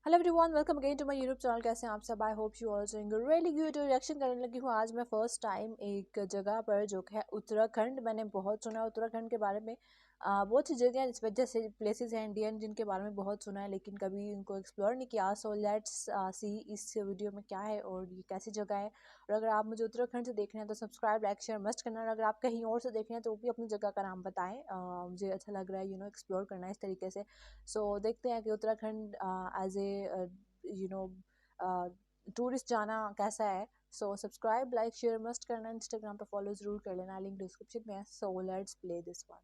Hello everyone, welcome again to my YouTube channel. कैसे हैं आप सब? I hope you all doing really good. Reaction करने लगी हूँ आज मैं फर्स्ट टाइम एक जगह पर जो कि है उत्तराखंड। मैंने बहुत सुना है उत्तराखंड के बारे में। बहुत सी जगह इस वजह से प्लेसेस हैं इंडियन जिनके बारे में बहुत सुना है, लेकिन कभी उनको एक्सप्लोर नहीं किया। सो लेट्स सी इस वीडियो में क्या है और ये कैसी जगह है। और अगर आप मुझे उत्तराखंड से देख रहे हैं तो सब्सक्राइब लाइक शेयर मस्ट करना। और अगर आप कहीं और से देख रहे हैं तो वो भी अपनी जगह का नाम बताएं। मुझे अच्छा लग रहा है एक्सप्लोर करना इस तरीके से। सो देखते हैं कि उत्तराखंड एज ए टूरिस्ट जाना कैसा है। So subscribe like share must करना। इंस्टाग्राम पे फॉलो जरूर कर लेना, लिंक डिस्क्रिप्शन में है। So let's play this one.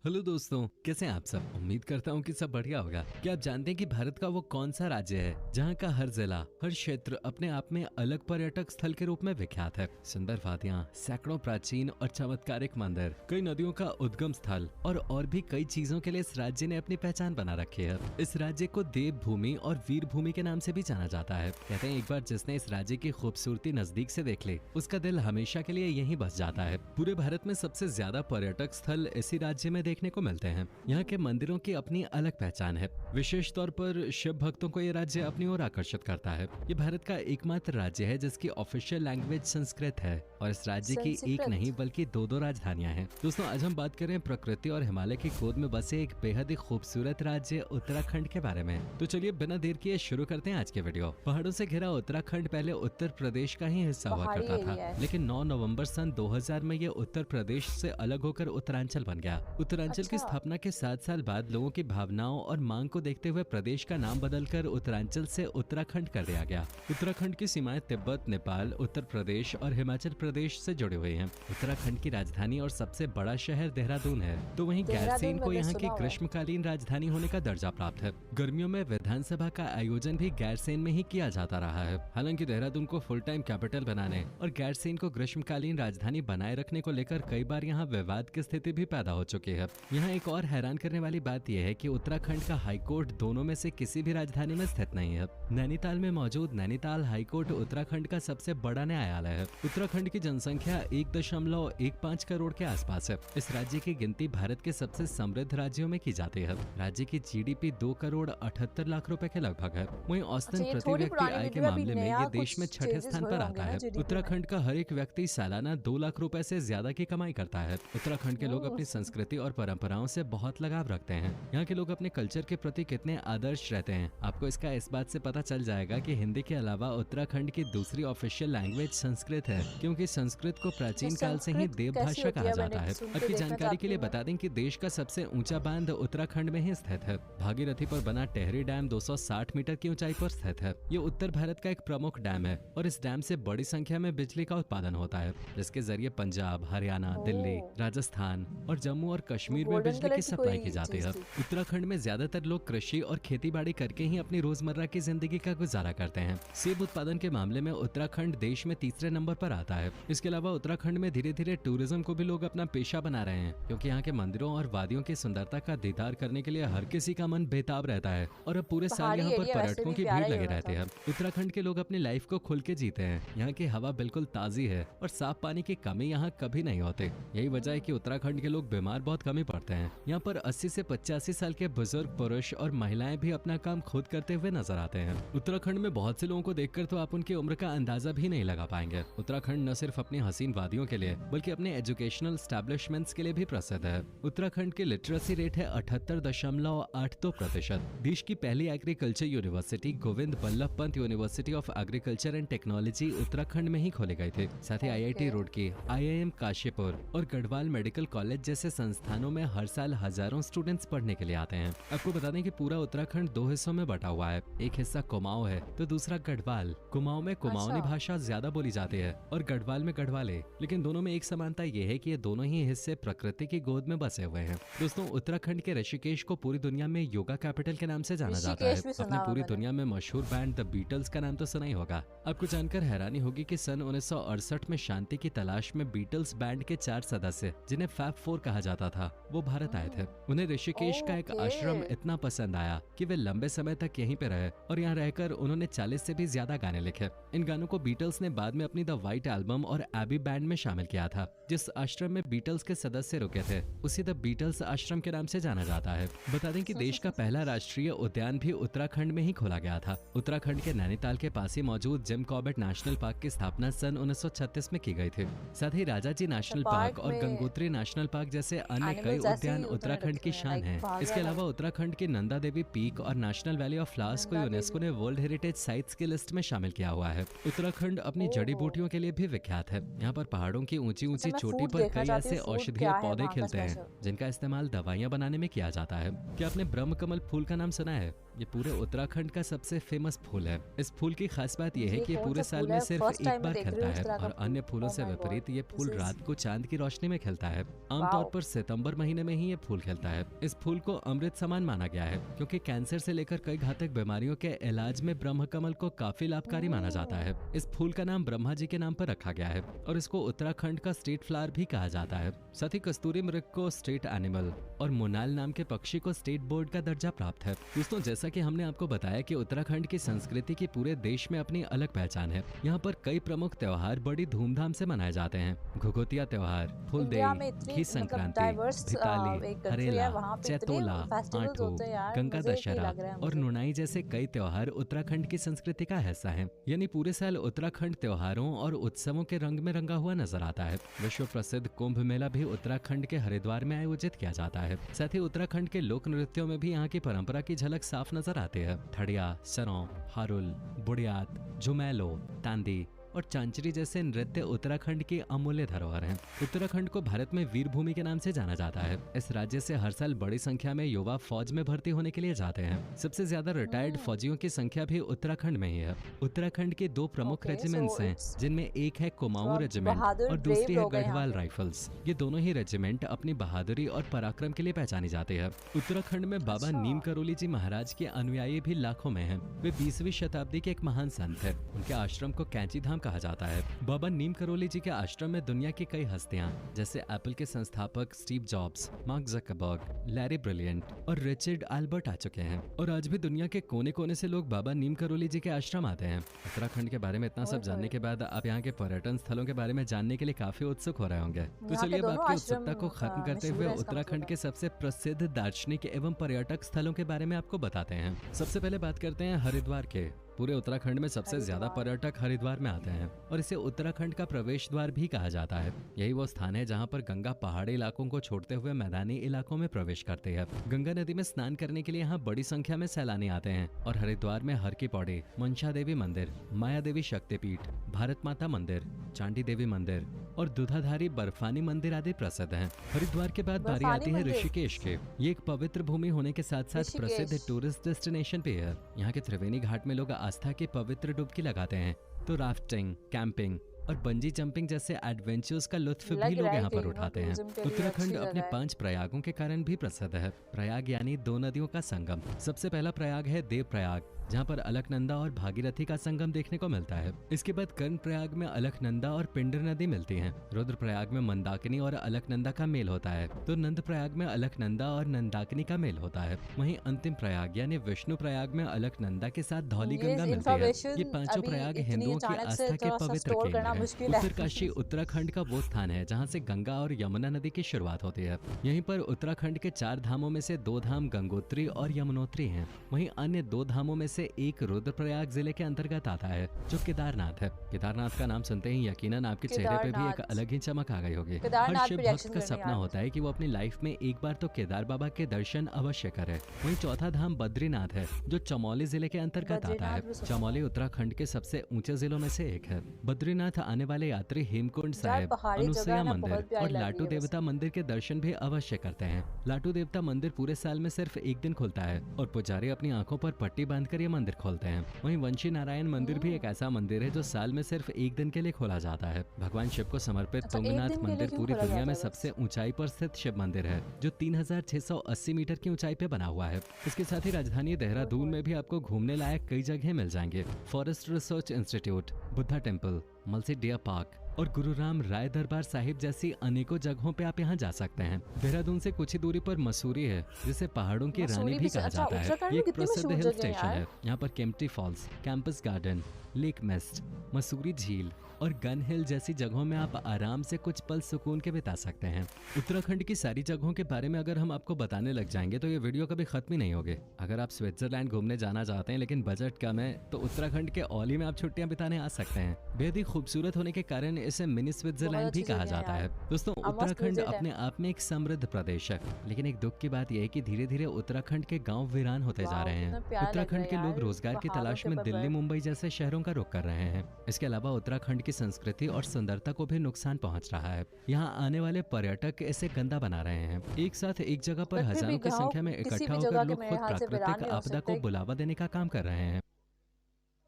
Hello दोस्तों, कैसे हैं आप सब? उम्मीद करता हूँ कि सब बढ़िया होगा। क्या आप जानते हैं कि भारत का वो कौन सा राज्य है जहाँ का हर जिला, हर क्षेत्र अपने आप में अलग पर्यटक स्थल के रूप में विख्यात है? सुंदर वादियाँ, सैकड़ों प्राचीन और चमत्कारिक मंदिर, कई नदियों का उद्गम स्थल और भी कई चीजों के लिए इस राज्य ने अपनी पहचान बना रखी है। इस राज्य को देव भूमि और वीर भूमि के नाम से भी जाना जाता है। कहते हैं एक बार जिसने इस राज्य की खूबसूरती नजदीक से देख ले, उसका दिल हमेशा के लिए यहीं बस जाता है। पूरे भारत में सबसे ज्यादा पर्यटक स्थल इसी राज्य में देखने को मिलते हैं। यहाँ के मंदिरों की अपनी अलग पहचान है। विशेष तौर पर शिव भक्तों को ये राज्य अपनी ओर आकर्षित करता है। ये भारत का एकमात्र राज्य है जिसकी ऑफिशियल लैंग्वेज संस्कृत है और इस राज्य की एक नहीं बल्कि दो राजधानियां हैं। दोस्तों, आज हम बात करें प्रकृति और हिमालय की गोद में बसे एक बेहद ही खूबसूरत राज्य उत्तराखंड के बारे में। तो चलिए बिना देर किए शुरू करते हैं आज के वीडियो। पहाड़ों से घिरा उत्तराखंड पहले उत्तर प्रदेश का ही हिस्सा हुआ करता था, लेकिन 9 नवंबर सन 2000 में ये उत्तर प्रदेश से अलग होकर उत्तरांचल बन गया। उत्तरांचल की स्थापना के 7 साल बाद लोगों की भावनाओं और मांग को देखते हुए प्रदेश का नाम बदलकर उत्तरांचल से उत्तराखंड कर दिया गया। उत्तराखंड की सीमाएं तिब्बत, नेपाल, उत्तर प्रदेश और हिमाचल प्रदेश से जुड़ी हुई हैं। उत्तराखंड की राजधानी और सबसे बड़ा शहर देहरादून है, तो वहीं गैरसैंण को यहाँ की ग्रीष्मकालीन राजधानी होने का दर्जा प्राप्त है। गर्मियों में विधानसभा का आयोजन भी गैरसैंण में ही किया जाता रहा है। हालांकि देहरादून को फुल टाइम कैपिटल बनाने और गैरसैंण को ग्रीष्मकालीन राजधानी बनाए रखने को लेकर कई बार यहाँ विवाद की स्थिति भी पैदा हो चुकी है। यहाँ एक और हैरान करने वाली बात यह है कि उत्तराखंड का हाईकोर्ट दोनों में से किसी भी राजधानी में स्थित नहीं है। नैनीताल में मौजूद नैनीताल हाईकोर्ट उत्तराखंड का सबसे बड़ा न्यायालय है। उत्तराखंड की जनसंख्या 1.15 करोड़ के आसपास है। इस राज्य की गिनती भारत के सबसे समृद्ध राज्यों में की जाती है। राज्य की जीडीपी 2 करोड़ 78 लाख रुपए के लगभग है। वहीं औसतन प्रति व्यक्ति आय के मामले में ये देश में छठे स्थान पर आता है। उत्तराखंड का हर एक व्यक्ति सालाना 2 लाख रुपए से ज्यादा की कमाई करता है। उत्तराखंड के लोग अपनी संस्कृति और परंपराओं से बहुत लगाव रखते हैं। यहाँ के लोग अपने कल्चर के प्रति कितने आदर्श रहते हैं, आपको इसका इस बात से पता चल जाएगा कि हिंदी के अलावा उत्तराखंड की दूसरी ऑफिशियल लैंग्वेज संस्कृत है, क्योंकि संस्कृत को प्राचीन काल से ही देव भाषा कहा जाता है। आपकी जानकारी के लिए बता दें कि देश का सबसे ऊंचा बांध उत्तराखंड में ही स्थित है। भागीरथी पर बना टेहरी डैम 260 मीटर की ऊंचाई पर स्थित है। ये उत्तर भारत का एक प्रमुख डैम है और इस डैम से बड़ी संख्या में बिजली का उत्पादन होता है, जिसके जरिए पंजाब, हरियाणा, दिल्ली, राजस्थान और जम्मू और कश्मीर में बिजली की सप्लाई की जाती है। उत्तराखंड में ज्यादातर लोग कृषि और खेती बाड़ी करके ही अपनी रोजमर्रा की जिंदगी का गुजारा करते हैं। सेब उत्पादन के मामले में उत्तराखंड देश में तीसरे नंबर पर आता है। इसके अलावा उत्तराखंड में धीरे धीरे टूरिज्म को भी लोग अपना पेशा बना रहे हैं, क्योंकि यहाँ के मंदिरों और वादियों की सुंदरता का दीदार करने के लिए हर किसी का मन बेताब रहता है और अब पूरे साल यहाँ पर पर्यटकों की भीड़ लगी रहती है। उत्तराखंड के लोग अपनी लाइफ को खुल के जीते हैं। यहाँ की हवा बिल्कुल ताजी है और साफ पानी की कमी यहाँ कभी नहीं होती। यही वजह है कि उत्तराखंड के लोग बीमार बहुत कम ही पड़ते हैं। यहाँ पर 80 से 85 साल के बुजुर्ग पुरुष और महिलाएं भी अपना काम खुद करते हुए नजर आते हैं। उत्तराखंड में बहुत से लोगों को देखकर तो आप उनकी उम्र का अंदाजा भी नहीं लगा पाएंगे। उत्तराखंड न सिर्फ अपनी हसीन वादियों के लिए बल्कि अपने एजुकेशनल एस्टैब्लिशमेंट्स के लिए भी प्रसिद्ध है। उत्तराखंड की लिटरेसी रेट है 78.82%। देश की पहली agriculture university Govind Ballabh Pant university of agriculture and technology Uttarakhand में ही खोले गए थे। साथ ही IIT रुड़की, IIM काशीपुर और गढ़वाल मेडिकल कॉलेज जैसे संस्थानों में हर साल हजारों स्टूडेंट्स पढ़ने के लिए आते हैं। आपको बता दें कि पूरा उत्तराखंड 2 हिस्सों में बटा हुआ है। एक हिस्सा कुमाऊं है तो दूसरा गढ़वाल। कुमाऊं में कुमाऊनी भाषा ज्यादा बोली जाती है और गढ़वाल में गढ़वाले, लेकिन दोनों में एक समानता ये है कि ये दोनों ही हिस्से प्रकृति की गोद में बसे हुए हैं। दोस्तों, उत्तराखंड के ऋषिकेश को पूरी दुनिया में योगा कैपिटल के नाम से जाना जाता है। अपने पूरी दुनिया में मशहूर बैंड द बीटल्स का नाम तो सुना ही होगा। आपको जानकर हैरानी होगी कि सन 1968 में शांति की तलाश में बीटल्स बैंड के 4 सदस्य, जिन्हें फैब 4 कहा जाता था, वो भारत आए थे। उन्हें ऋषिकेश का एक आश्रम इतना पसंद आया कि वे लंबे समय तक यहीं पे रहे और यहाँ रहकर उन्होंने 40 से भी ज्यादा गाने लिखे। इन गानों को बीटल्स ने बाद में अपनी द व्हाइट एल्बम और एबी बैंड में शामिल किया था। जिस आश्रम में बीटल्स के सदस्य रुके थे उसी द बीटल्स आश्रम के नाम से जाना जाता है। बता दें कि देश का पहला राष्ट्रीय उद्यान भी उत्तराखंड में ही खोला गया था। उत्तराखंड के नैनीताल के पास ही मौजूद जिम कॉर्बेट नेशनल पार्क की स्थापना सन 1936 में की गई थी। साथ ही राजाजी नेशनल पार्क और गंगोत्री नेशनल पार्क जैसे अन्य कई उद्यान उत्तराखंड की शान है। इसके अलावा उत्तराखंड की नंदा देवी पीक और नेशनल वैली ऑफ फ्लावर्स को यूनेस्को ने वर्ल्ड हेरिटेज साइट्स की लिस्ट में शामिल किया हुआ है। उत्तराखंड अपनी जड़ी बूटियों के लिए भी विख्यात है। यहाँ पर पहाड़ों की ऊंची ऊंची चोटी पर कई ऐसे औषधीय पौधे खिलते हैं जिनका इस्तेमाल दवाइयाँ बनाने में किया जाता है। क्या आपने ब्रह्म कमल फूल का नाम सुना है? ये पूरे उत्तराखंड का सबसे फेमस फूल है। इस फूल की खास बात यह है कि ये पूरे साल में सिर्फ एक बार खिलता है और अन्य फूलों से विपरीत ये फूल रात को चांद की रोशनी में खिलता है। आमतौर पर सितंबर महीने में ही ये फूल खिलता है। इस फूल को अमृत समान माना गया है क्योंकि कैंसर से लेकर कई घातक बीमारियों के इलाज में ब्रह्म कमल को काफी लाभकारी माना जाता है। इस फूल का नाम ब्रह्मा जी के नाम पर रखा गया है और इसको उत्तराखंड का स्टेट फ्लावर भी कहा जाता है। साथ ही कस्तूरी मृग को स्टेट एनिमल और मोनाल नाम के पक्षी को स्टेट बर्ड का दर्जा प्राप्त है। दोस्तों, जैसा कि हमने आपको बताया कि उत्तराखंड की संस्कृति की पूरे देश में अपनी अलग पहचान है। यहाँ पर कई प्रमुख त्योहार बड़ी धूमधाम से मनाए जाते हैं। घुघुतिया त्योहार, फुलदेई, घी संक्रांति, धिताली, हरेला, चैतोला, आठो, गंगा दशहरा और नुनाई जैसे कई त्योहार उत्तराखंड की संस्कृति का हिस्सा हैं। यानी पूरे साल उत्तराखंड त्योहारों और उत्सवों के रंग में रंगा हुआ नजर आता है। विश्व प्रसिद्ध कुंभ मेला भी उत्तराखंड के हरिद्वार में आयोजित किया जाता है। साथ ही उत्तराखंड के लोक नृत्यों में भी यहाँ की परंपरा की झलक साफ नजर आती है। ठड़िया, सरौं, हारुल, बुढ़ियात, झुमैलो, तांदी और चांचरी जैसे नृत्य उत्तराखंड की अमूल्य धरोहर हैं। उत्तराखंड को भारत में वीर भूमि के नाम से जाना जाता है। इस राज्य से हर साल बड़ी संख्या में युवा फौज में भर्ती होने के लिए जाते हैं। सबसे ज्यादा रिटायर्ड फौजियों की संख्या भी उत्तराखंड में ही है। उत्तराखंड के दो प्रमुख रेजिमेंट्स हैं जिनमें एक है कुमाऊं रेजिमेंट और दूसरी है गढ़वाल राइफल्स। ये दोनों ही रेजिमेंट अपनी बहादुरी और पराक्रम के लिए पहचानी जाती है। उत्तराखंड में बाबा नीम करोली जी महाराज के अनुयायी भी लाखों में हैं। वे 20वीं शताब्दी के एक महान संत है। उनके आश्रम को कैंची धाम कहा जाता है। बाबा नीम करोली जी के आश्रम में दुनिया की कई हस्तियां जैसे एप्पल के संस्थापक Steve jobs, mark Zuckerberg, Larry brilliant और रिचर्ड एल्बर्ट आ चुके हैं और आज भी दुनिया के कोने कोने से लोग बाबा नीम करोली जी के आश्रम आते हैं। उत्तराखंड के बारे में इतना सब जानने के बाद आप यहाँ के पर्यटन स्थलों के बारे में जानने के लिए काफी उत्सुक हो रहे होंगे। तो चलिए अब आपकी उत्सुकता को खत्म करते हुए उत्तराखंड के सबसे प्रसिद्ध दार्शनिक एवं पर्यटक स्थलों के बारे में आपको बताते हैं। सबसे पहले बात करते हैं हरिद्वार के। पूरे उत्तराखंड में सबसे ज्यादा पर्यटक हरिद्वार में आते हैं और इसे उत्तराखंड का प्रवेश द्वार भी कहा जाता है। यही वो स्थान है जहां पर गंगा पहाड़ी इलाकों को छोड़ते हुए मैदानी इलाकों में प्रवेश करती है। गंगा नदी में स्नान करने के लिए यहाँ बड़ी संख्या में सैलानी आते हैं और हरिद्वार में हर की पौड़ी, मनसा देवी मंदिर, माया देवी शक्तिपीठ, भारत माता मंदिर, चांडी देवी मंदिर और दुधाधारी बर्फानी मंदिर आदि प्रसिद्ध हैं। हरिद्वार के बाद बारी आती है ऋषिकेश के। ये एक पवित्र भूमि होने के साथ साथ प्रसिद्ध टूरिस्ट डेस्टिनेशन भी है। यहाँ के त्रिवेणी घाट में लोग आस्था की पवित्र डुबकी लगाते हैं तो राफ्टिंग, कैंपिंग और बंजी जंपिंग जैसे एडवेंचर्स का लुत्फ भी लोग यहाँ पर उठाते हैं। उत्तराखंड अपने 5 प्रयागों के कारण भी प्रसिद्ध है। प्रयाग यानी 2 नदियों का संगम। सबसे पहला प्रयाग है देव प्रयाग, जहाँ पर अलकनंदा और भागीरथी का संगम देखने को मिलता है। इसके बाद कर्ण प्रयाग में अलकनंदा और पिंडर नदी मिलती हैं। रुद्र प्रयाग में मंदाकिनी और अलकनंदा का मेल होता है तो नंद प्रयाग में अलकनंदा और नंदाकिनी का मेल होता है। वहीं अंतिम प्रयाग यानी विष्णु प्रयाग में अलकनंदा के साथ धौली गंगा मिलती है। ये 5 प्रयाग हिंदुओं की आस्था के पवित्र केंद्र हैं। उत्तरकाशी उत्तराखंड का वो स्थान है जहाँ से गंगा और यमुना नदी की शुरुआत होती है। यहीं पर उत्तराखंड के 4 धामों में से 2 धाम गंगोत्री और यमुनोत्री हैं। वहीं अन्य 2 धामों में से एक रुद्रप्रयाग जिले के अंतर्गत आता है जो केदारनाथ है। केदारनाथ का नाम सुनते ही यकीनन आपके चेहरे पे भी एक अलग ही चमक आ गई होगी। हर शिव भक्त का सपना होता है कि वो अपनी लाइफ में एक बार तो केदार बाबा के दर्शन अवश्य करे। वहीं चौथा धाम बद्रीनाथ है जो चमोली जिले के अंतर्गत आता है। चमोली उत्तराखंड के सबसे ऊंचे जिलों में से एक है। बद्रीनाथ आने वाले यात्री हेमकुंड साहिब, अनुसुईया मंदिर और लाटू देवता मंदिर के दर्शन भी अवश्य करते हैं। लाटू देवता मंदिर पूरे साल में सिर्फ एक दिन खुलता है और पुजारी अपनी आंखों पर पट्टी बांधकर ये मंदिर खोलते हैं। वहीं वंशी नारायण मंदिर भी एक ऐसा मंदिर है जो साल में सिर्फ एक दिन के लिए खोला जाता है। भगवान शिव को समर्पित तुंगनाथ मंदिर पूरी दुनिया में सबसे ऊंचाई पर स्थित शिव मंदिर है जो 3680 मीटर की ऊंचाई पे बना हुआ है। इसके साथ ही राजधानी देहरादून में भी आपको घूमने लायक कई जगह मिल जाएंगे। Forest research institute, Buddha temple, मलसी deer park और गुरुराम राय दरबार साहिब जैसी अनेकों जगहों पे आप यहाँ जा सकते हैं। देहरादून से कुछ ही दूरी पर मसूरी है, जिसे पहाड़ों की रानी मसूरी भी भी कहा अच्छा, जाता है। उत्तराखंड ये में एक कितनी प्रसिद्ध मशहूर हिल जगह है स्टेशन यार। है। यहाँ पर Kempty falls, campus garden, lake mist, Mussoorie झील और गन हिल जैसी जगहों में आप आराम से कुछ पल सुकून के बिता सकते हैं। उत्तराखंड की सारी जगहों के बारे में अगर हम आपको बताने लग जाएंगे तो ये वीडियो कभी खत्म ही नहीं होगी। अगर आप स्विट्जरलैंड घूमने जाना चाहते हैं लेकिन बजट कम है तो उत्तराखंड के औली में आप छुट्टियां बिताने आ सकते हैं। बेहद ही खूबसूरत होने के कारण इसे मिनी बहुत स्विट्जरलैंड भी अच्छी कहा जगह है जाता यार, है। दोस्तों, मस्त उत्तराखंड विजिट है। अपने आप में एक समृद्ध प्रदेश है, लेकिन एक दुख की बात यह है कि धीरे धीरे उत्तराखंड के गांव वीरान होते जा वाह रहे हैं। कितना प्यारा लग रहा उत्तराखंड है के लोग यार, रोजगार की पहाड़ों तलाश के में ऊपर दिल्ली, बर्फ। मुंबई जैसे शहरों का रुख कर रहे हैं। इसके अलावा उत्तराखंड की संस्कृति और सुंदरता को भी नुकसान पहुंच रहा है। यहाँ आने वाले पर्यटक इसे गंदा बना रहे हैं। एक साथ एक जगह पर बट फिर भी हजारों की गाँव संख्या में किसी इकट्ठा भी होकर जगह के लोग मेरे खुद ख्याल से वीरान प्राकृतिक नहीं हो आपदा को सकते। बुलावा देने का काम कर रहे हैं।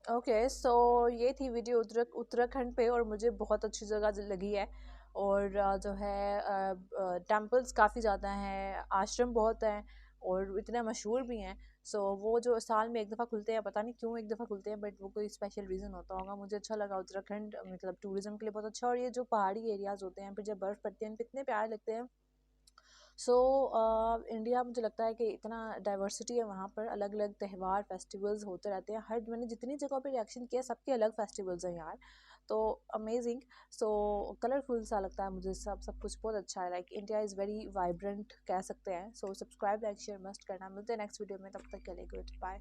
ओके सो ये थी वीडियो उत्तराखंड पे, और मुझे बहुत अच्छी जगह लगी है। और जो है टेम्पल्स काफ़ी ज़्यादा हैं, आश्रम बहुत हैं और इतने मशहूर भी हैं। सो वो जो साल में एक दफ़ा खुलते हैं, पता नहीं क्यों एक दफ़ा खुलते हैं, बट वो कोई स्पेशल रीज़न होता होगा। मुझे अच्छा लगा उत्तराखंड, मतलब टूरिज़्म के लिए बहुत अच्छा। और ये जो पहाड़ी एरियाज़ होते हैं, फिर जब बर्फ़ पड़ती है, इन पे इतने प्यारे लगते हैं। सो इंडिया मुझे लगता है कि इतना डाइवर्सिटी है वहाँ पर, अलग अलग त्यौहार फेस्टिवल्स होते रहते हैं। हर मैंने जितनी जगहों पे रिएक्शन किया, सबके अलग फेस्टिवल्स हैं यार, तो अमेजिंग। सो कलरफुल सा लगता है मुझे, सब कुछ बहुत अच्छा है। Like India is very vibrant कह सकते हैं। So subscribe, like, share must करना। मिलते हैं नेक्स्ट वीडियो में, तब तक के लिए गुड बाय।